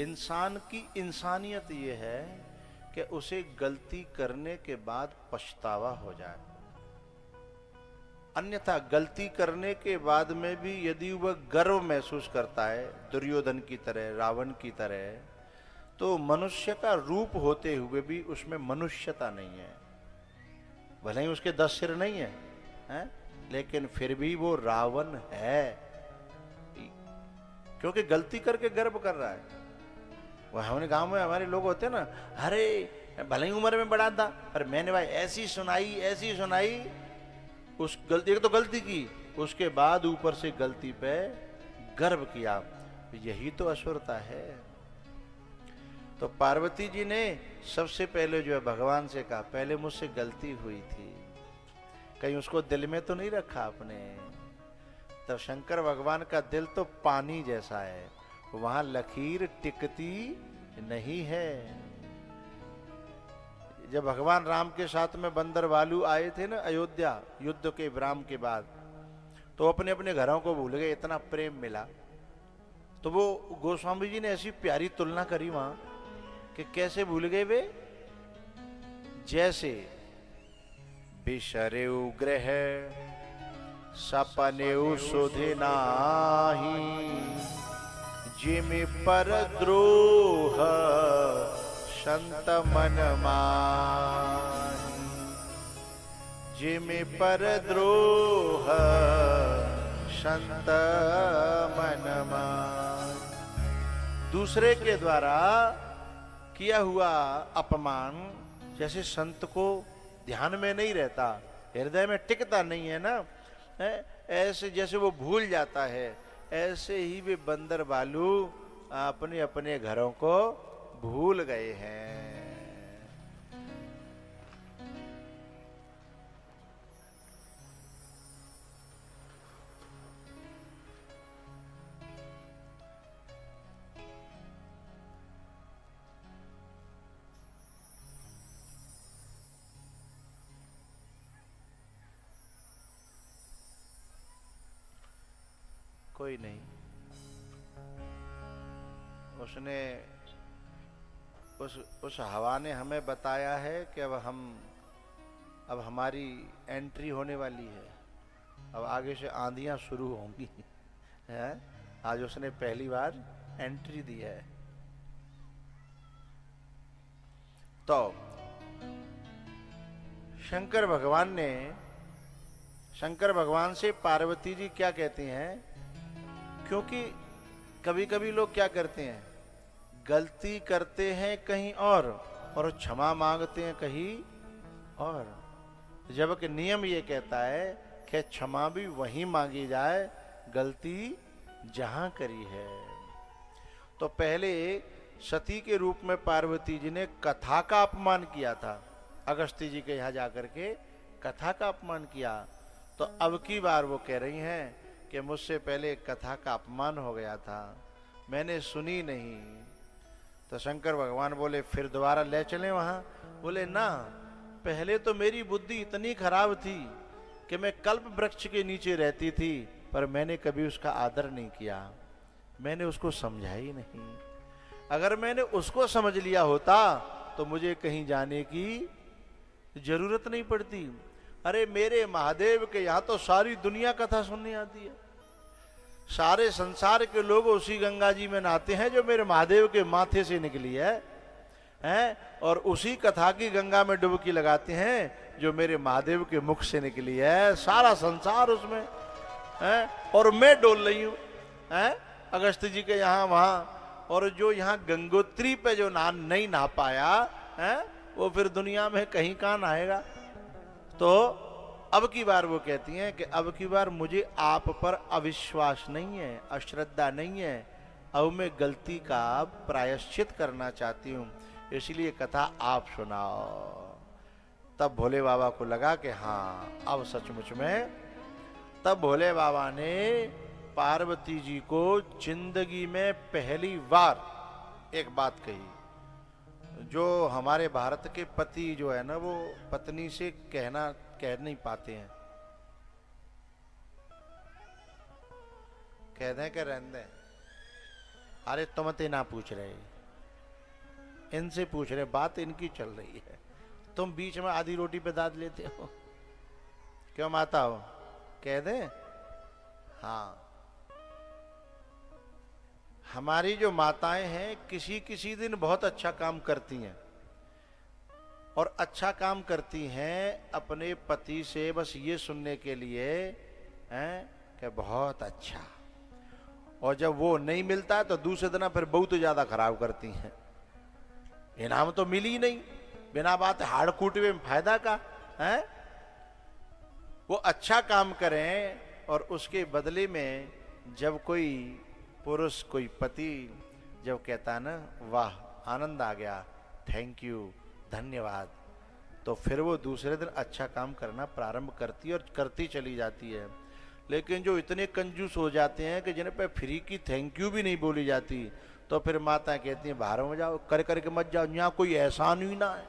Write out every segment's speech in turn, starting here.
इंसान की इंसानियत ये है कि उसे गलती करने के बाद पछतावा हो जाए। अन्यथा गलती करने के बाद में भी यदि वह गर्व महसूस करता है, दुर्योधन की तरह, रावण की तरह, तो मनुष्य का रूप होते हुए भी उसमें मनुष्यता नहीं है। भले ही उसके 10 सिर नहीं है, हैं? लेकिन फिर भी वो रावण है, क्योंकि गलती करके गर्व कर रहा है। वह हमारे गांव में हमारे लोग होते हैं ना, अरे भले ही उम्र में बड़ा था पर मैंने भाई ऐसी सुनाई, उस गलती, एक तो गलती की, उसके बाद ऊपर से गलती पे गर्व किया। यही तो असुरता है। तो पार्वती जी ने सबसे पहले जो है भगवान से कहा, पहले मुझसे गलती हुई थी, कहीं उसको दिल में तो नहीं रखा आपने। तब शंकर भगवान का दिल तो पानी जैसा है, वहां लकीर टिकती नहीं है। जब भगवान राम के साथ में बंदर भालू आए थे ना अयोध्या, युद्ध के विराम के बाद, तो अपने अपने घरों को भूल गए, इतना प्रेम मिला। तो वो गोस्वामी जी ने ऐसी प्यारी तुलना करी वहां कि कैसे भूल गए वे, जैसे बिसरे ग्रह सपने सुधि नाही, जिमि पर द्रोह संत मन माही, जिमि पर द्रोह संत मन माही। दूसरे के द्वारा किया हुआ अपमान जैसे संत को ध्यान में नहीं रहता, हृदय में टिकता नहीं है ना, ऐसे जैसे वो भूल जाता है, ऐसे ही वे बंदर भालू अपने अपने घरों को भूल गए हैं। कोई नहीं, उसने उस हवा ने हमें बताया है कि अब हमारी एंट्री होने वाली है, अब आगे से आंधियां शुरू होंगी है? आज उसने पहली बार एंट्री दी है। तो शंकर भगवान से पार्वती जी क्या कहती हैं, क्योंकि कभी कभी लोग क्या करते हैं, गलती करते हैं कहीं और क्षमा मांगते हैं कहीं और, जबकि नियम ये कहता है कि क्षमा भी वहीं मांगी जाए गलती जहां करी है। तो पहले सती के रूप में पार्वती जी ने कथा का अपमान किया था, अगस्त्य जी के यहां जाकर के कथा का अपमान किया। तो अब की बार वो कह रही हैं कि मुझसे पहले कथा का अपमान हो गया था, मैंने सुनी नहीं। तो शंकर भगवान बोले फिर दोबारा ले चलें वहां? बोले ना, पहले तो मेरी बुद्धि इतनी खराब थी कि मैं कल्प वृक्ष के नीचे रहती थी, पर मैंने कभी उसका आदर नहीं किया, मैंने उसको समझा ही नहीं। अगर मैंने उसको समझ लिया होता तो मुझे कहीं जाने की जरूरत नहीं पड़ती। अरे मेरे महादेव के यहाँ तो सारी दुनिया कथा सुनने आती है, सारे संसार के लोग उसी गंगा जी में नहाते हैं जो मेरे महादेव के माथे से निकली है, और उसी कथा की गंगा में डुबकी लगाते हैं जो मेरे महादेव के मुख से निकली है। सारा संसार उसमें है, और मैं डोल रही हूं अगस्त्य जी के यहाँ वहां, और जो यहाँ गंगोत्री पे जो नहीं नहा पाया है, वो फिर दुनिया में कहीं कहां नहाएगा। तो अब की बार वो कहती हैं कि अब की बार मुझे आप पर अविश्वास नहीं है, अश्रद्धा नहीं है, अब मैं गलती का प्रायश्चित करना चाहती हूं, इसलिए कथा आप सुनाओ। तब भोले बाबा को लगा कि हाँ अब सचमुच में, तब भोले बाबा ने पार्वती जी को जिंदगी में पहली बार एक बात कही, जो हमारे भारत के पति जो है ना, वो पत्नी से कह नहीं पाते हैं, कह दें कि रहने दें, अरे तुमते ना पूछ रहे, इनसे पूछ रहे, बात इनकी चल रही है, तुम बीच में आधी रोटी पे दाद लेते हो। क्यों माता हो, कह दे। हाँ, हमारी जो माताएं हैं किसी किसी दिन बहुत अच्छा काम करती हैं, और अच्छा काम करती हैं अपने पति से बस ये सुनने के लिए हैं कि बहुत अच्छा, और जब वो नहीं मिलता है तो दूसरे दिन फिर बहुत ज्यादा खराब करती हैं। इनाम तो मिली नहीं, बिना बात हाड़ कूटवे में फायदा का है। वो अच्छा काम करें और उसके बदले में जब कोई पुरुष, कोई पति जब कहता है ना, वाह आनंद आ गया, थैंक यू, धन्यवाद, तो फिर वो दूसरे दिन अच्छा काम करना प्रारंभ करती है और करती चली जाती है। लेकिन जो इतने कंजूस हो जाते हैं कि जिन्हें पे फ्री की थैंक यू भी नहीं बोली जाती, तो फिर माता कहती हैं बाहर में जाओ, कर करके मत जाओ, यहाँ कोई एहसान ही ना है।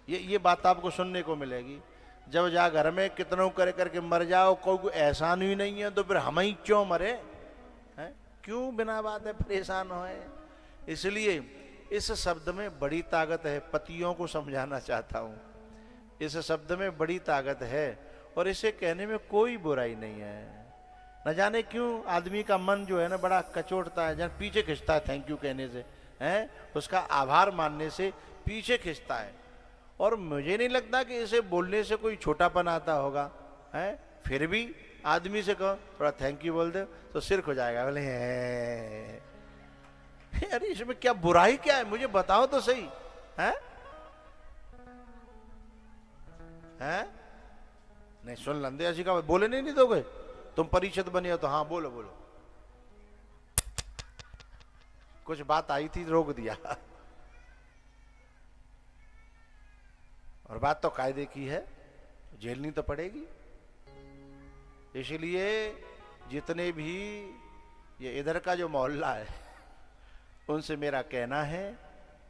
ये बात आपको सुनने को मिलेगी। जब जा घर में कितनों कर करके मर जाओ, कोई एहसान ही नहीं है, तो फिर हम ही क्यों मरे हैं? क्यों बिना बात है परेशान होए? इसलिए इस शब्द में बड़ी ताकत है, पतियों को समझाना चाहता हूं। इस शब्द में बड़ी ताकत है और इसे कहने में कोई बुराई नहीं है। न जाने क्यों आदमी का मन जो है ना बड़ा कचोटता है, जब पीछे खिंचता है थैंक यू कहने से, है उसका आभार मानने से पीछे खिंचता है। और मुझे नहीं लगता कि इसे बोलने से कोई छोटापन आता होगा, है फिर भी आदमी से कहो थोड़ा थैंक यू बोल दे तो सिर खो जाएगा, बोले अरे इसमें क्या बुराई क्या है, मुझे बताओ तो सही है? नहीं सुन लंदे ऐसी का बोले नहीं दोगे, तुम परिषद बने हो तो हाँ बोलो बोलो। कुछ बात आई थी रोक दिया, और बात तो कायदे की है, झेलनी तो पड़ेगी। इसलिए जितने भी ये इधर का जो मोहल्ला है उनसे मेरा कहना है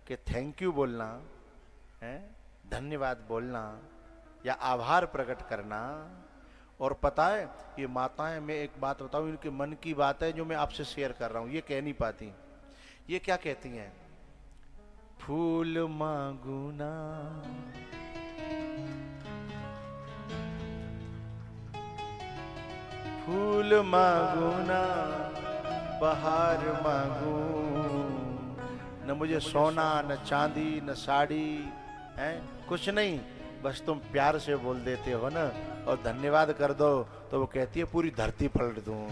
कि थैंक यू बोलना है, धन्यवाद बोलना या आभार प्रकट करना। और पता है ये माताएं, मैं एक बात बताऊं, इनके मन की बात है जो मैं आपसे शेयर कर रहा हूं, ये कह नहीं पाती। ये क्या कहती हैं? फूल मांगूना फूल मांगूना बहार मांगू, न मुझे सोना न चांदी न साड़ी है कुछ नहीं, बस तुम प्यार से बोल देते हो ना और धन्यवाद कर दो तो वो कहती है पूरी धरती पलट दूं।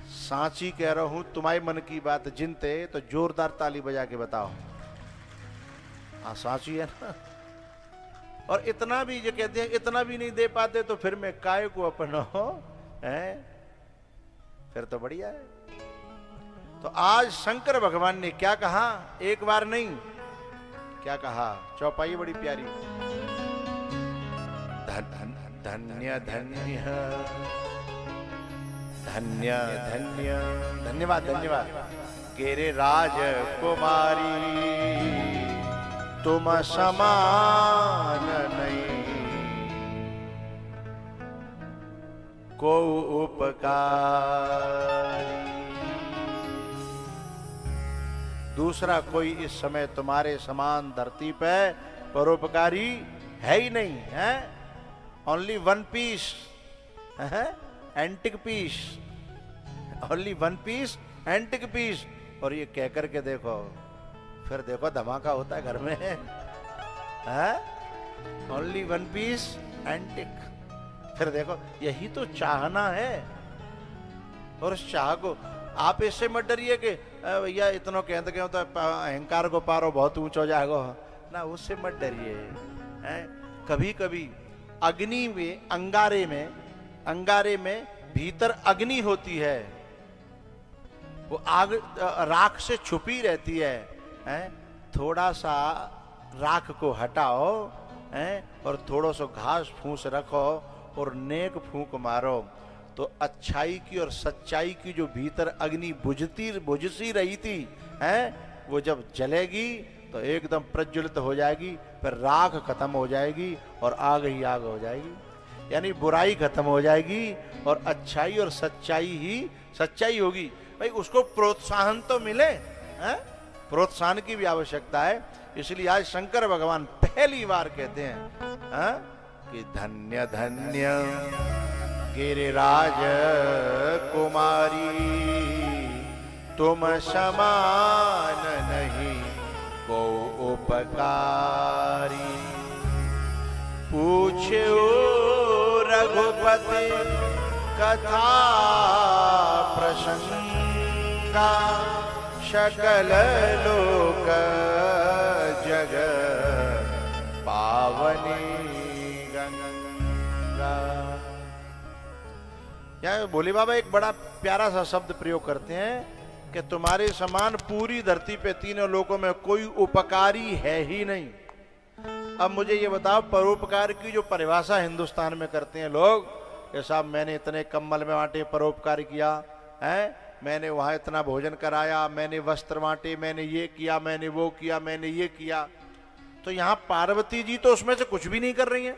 सांची कह रहा हूं, तुम्हारे मन की बात जिनते तो जोरदार ताली बजा के बताओ। हाँ सांची है ना। और इतना भी जो कहते हैं इतना भी नहीं दे पाते तो फिर मैं काय को अपना है, फिर तो बढ़िया है। तो आज शंकर भगवान ने क्या कहा, एक बार नहीं क्या कहा, चौपाई बड़ी प्यारी। धन्य धन्य धन्य धन्य धन्यवाद धन्यवाद केरे राजकुमारी, तुम समान नहीं को उपकारी, दूसरा कोई इस समय तुम्हारे समान धरती पे परोपकारी है ही नहीं है। Only one piece, antique piece, only one piece antique piece. और ये कह करके देखो, फिर देखो धमाका होता है घर में, ओनली वन पीस एंटिक। फिर देखो यही तो चाहना है। और उस चाह को आप इससे मत डरिए कि भैया इतना कहते क्या होता है अहंकार को पारो बहुत ऊंचा हो जाएगा ना, उससे मत डरिए। कभी कभी अग्नि में अंगारे में भीतर अग्नि होती है, वो आग राख से छुपी रहती है। थोड़ा सा राख को हटाओ और थोड़ा सा घास फूस रखो और नेक फूंक मारो तो अच्छाई की और सच्चाई की जो भीतर अग्नि बुझसी रही थी वो जब जलेगी तो एकदम प्रज्वलित हो जाएगी, फिर राख खत्म हो जाएगी और आग ही आग हो जाएगी। यानी बुराई खत्म हो जाएगी और अच्छाई और सच्चाई ही सच्चाई होगी। भाई उसको प्रोत्साहन तो मिले, हैं? प्रोत्साहन की भी आवश्यकता है। इसलिए आज शंकर भगवान पहली बार कहते हैं कि धन्य धन्य गिरिराज कुमारी, तुम समान नहीं को उपकारी। पूछो रघुपति कथा प्रसंगा, सकल लोक जग पावनी गंगा। यहाँ भोले बाबा एक बड़ा प्यारा सा शब्द प्रयोग करते हैं कि तुम्हारे समान पूरी धरती पे तीनों लोकों में कोई उपकारी है ही नहीं। अब मुझे ये बताओ, परोपकार की जो परिभाषा हिंदुस्तान में करते हैं लोग कि साहब मैंने इतने कंबल में बांटे परोपकार किया है, मैंने वहां इतना भोजन कराया, मैंने वस्त्र बांटे, मैंने ये किया, मैंने वो किया, मैंने ये किया। तो यहां पार्वती जी तो उसमें से कुछ भी नहीं कर रही हैं,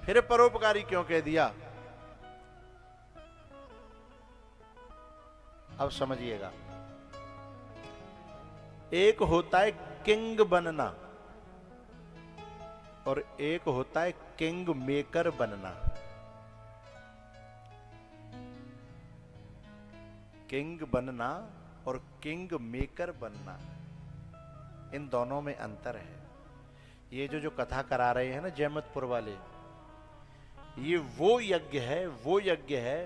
फिर परोपकारी क्यों कह दिया? अब समझिएगा, एक होता है किंग बनना और एक होता है किंग मेकर बनना। किंग बनना और किंग मेकर बनना, इन दोनों में अंतर है। ये जो कथा करा रहे हैं ना जयमतपुर वाले, ये वो यज्ञ है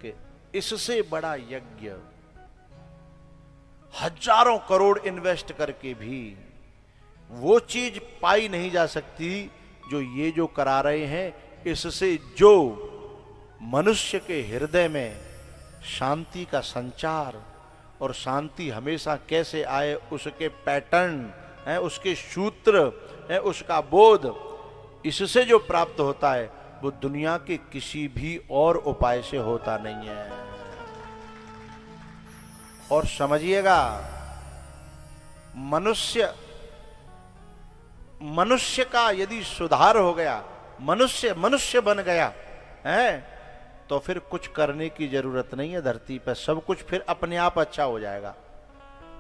कि इससे बड़ा यज्ञ हजारों करोड़ इन्वेस्ट करके भी वो चीज पाई नहीं जा सकती जो ये जो करा रहे हैं। इससे जो मनुष्य के हृदय में शांति का संचार और शांति हमेशा कैसे आए, उसके पैटर्न है, उसके सूत्र है, उसका बोध, इससे जो प्राप्त होता है वो दुनिया के किसी भी और उपाय से होता नहीं है। और समझिएगा, मनुष्य का यदि सुधार हो गया, मनुष्य बन गया है, तो फिर कुछ करने की जरूरत नहीं है धरती पर, सब कुछ फिर अपने आप अच्छा हो जाएगा।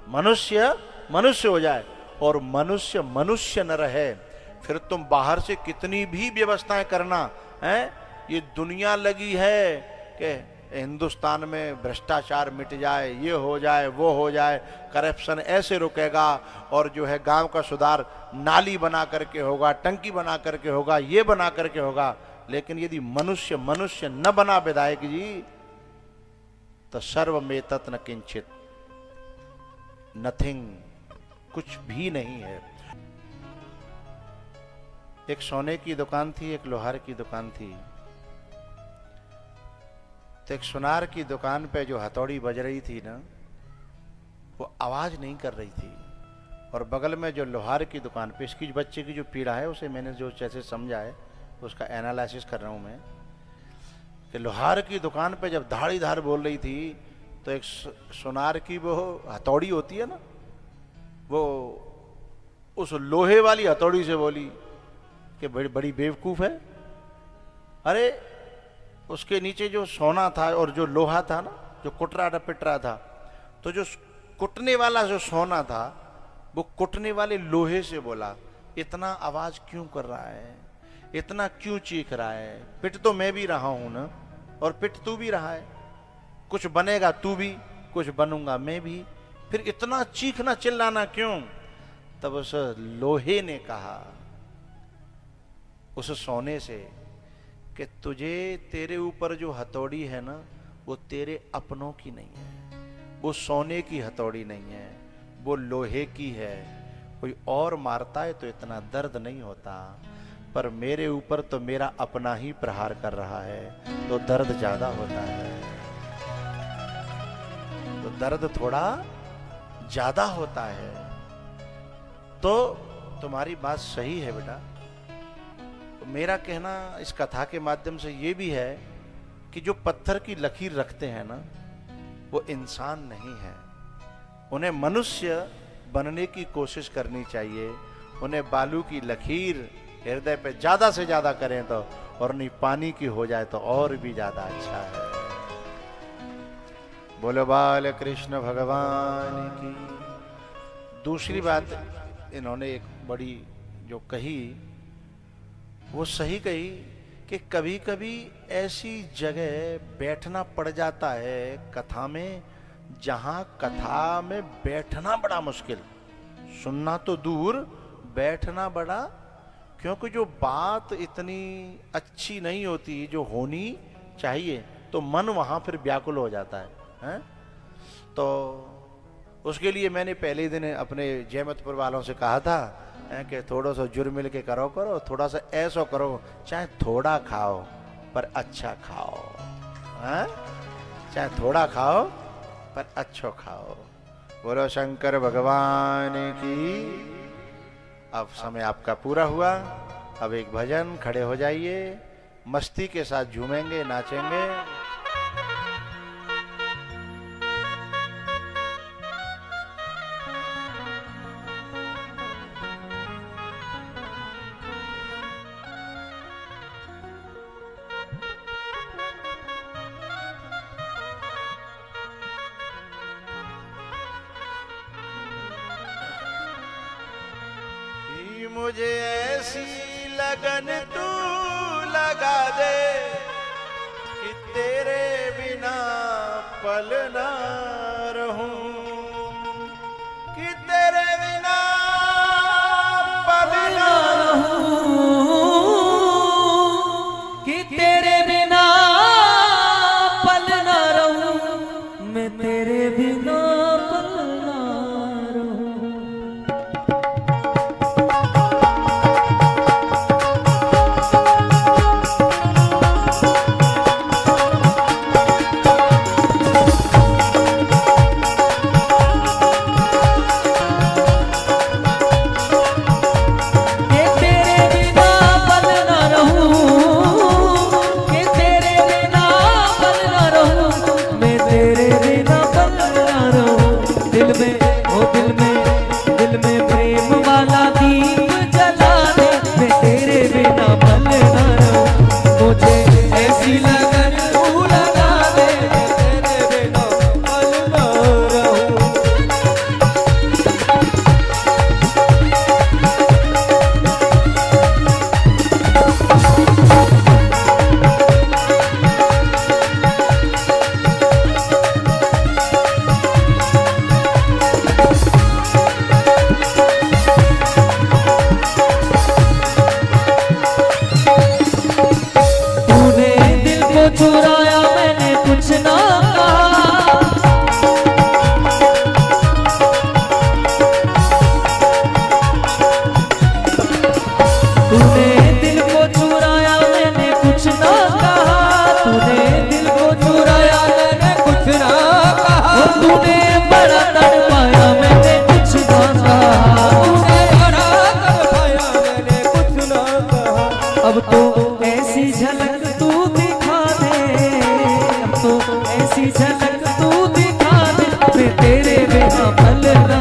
मनुष्य हो जाए और मनुष्य न रहे, फिर तुम बाहर से कितनी भी व्यवस्थाएं करना है। ये दुनिया लगी है कि हिंदुस्तान में भ्रष्टाचार मिट जाए, ये हो जाए, वो हो जाए, करप्शन ऐसे रुकेगा, और जो है गांव का सुधार नाली बना करके होगा, टंकी बना करके होगा, ये बना करके होगा। लेकिन यदि मनुष्य न बना विधायक जी, तो सर्वमेतत् न किंचित, नथिंग, कुछ भी नहीं है। एक सोने की दुकान थी, एक लोहार की दुकान थी। तो एक सुनार की दुकान पे जो हथौड़ी बज रही थी ना, वो आवाज नहीं कर रही थी, और बगल में जो लोहार की दुकान पे, इसकी बच्चे की जो पीड़ा है उसे मैंने जो जैसे समझा है उसका एनालिसिस कर रहा हूं मैं, कि लोहार की दुकान पे जब धाड़ी धार बोल रही थी, तो एक सुनार की वो हथौड़ी होती है ना, वो उस लोहे वाली हथौड़ी से बोली कि बड़ी बेवकूफ है। अरे उसके नीचे जो सोना था और जो लोहा था ना, जो कुट रहा था, पिट रहा था, तो जो कुटने वाला जो सोना था वो कुटने वाले लोहे से बोला, इतना आवाज क्यों कर रहा है, इतना क्यों चीख रहा है? पिट तो मैं भी रहा हूं ना, और पिट तू भी रहा है, कुछ बनेगा तू भी, कुछ बनूंगा मैं भी, फिर इतना चीखना चिल्लाना क्यों? तब उस लोहे ने कहा उस सोने से कि तुझे, तेरे ऊपर जो हथौड़ी है ना, वो तेरे अपनों की नहीं है, वो सोने की हथौड़ी नहीं है, वो लोहे की है। कोई और मारता है तो इतना दर्द नहीं होता, पर मेरे ऊपर तो मेरा अपना ही प्रहार कर रहा है, तो दर्द ज्यादा होता है, तो दर्द थोड़ा ज्यादा होता है। तो तुम्हारी बात सही है बेटा। मेरा कहना इस कथा के माध्यम से ये भी है कि जो पत्थर की लकीर रखते हैं ना, वो इंसान नहीं है, उन्हें मनुष्य बनने की कोशिश करनी चाहिए। उन्हें बालू की लकीर हृदय पे ज्यादा से ज्यादा करें तो, और नहीं पानी की हो जाए तो और भी ज्यादा अच्छा है। बोलो बाल कृष्ण भगवान की। दूसरी बात इन्होंने एक बड़ी जो कही वो सही कही कि कभी कभी ऐसी जगह बैठना पड़ जाता है कथा में जहां कथा में बैठना बड़ा मुश्किल, सुनना तो दूर बैठना बड़ा, क्योंकि जो बात इतनी अच्छी नहीं होती जो होनी चाहिए तो मन वहां फिर व्याकुल हो जाता है? तो उसके लिए मैंने पहले दिन अपने जयमतपुर वालों से कहा था कि थोड़ा सा जुर मिल के करो, थोड़ा सा ऐसा करो, चाहे थोड़ा खाओ पर अच्छा खाओ, चाहे थोड़ा खाओ पर अच्छा खाओ। बोलो शंकर भगवान की। अब समय आपका पूरा हुआ, अब एक भजन, खड़े हो जाइए, मस्ती के साथ झूमेंगे, नाचेंगे। मुझे ऐसी लगन तू लगा दे कि तेरे बिना पल ना रहूं, कि तेरे बिना पल ना रहूं, कि तेरे बिना पल ना रहूं, मैं तेरे बिना पल ना रहूं। चुराया मैंने कुछ ना कहा, तूने दिल को चुराया मैंने कुछ ना कहा, तूने दिल को चुराया मैंने कुछ ना कहा, तूने बड़ा तड़पाया मैंने कुछ ना कहा, तूने बड़ा तड़पाया मैंने कुछ ना कहा। अब तो ऐसी झलक तू दिखा दे, अब तो ऐसी झलक तू दिखा दे, मैं तेरे बिना पल ना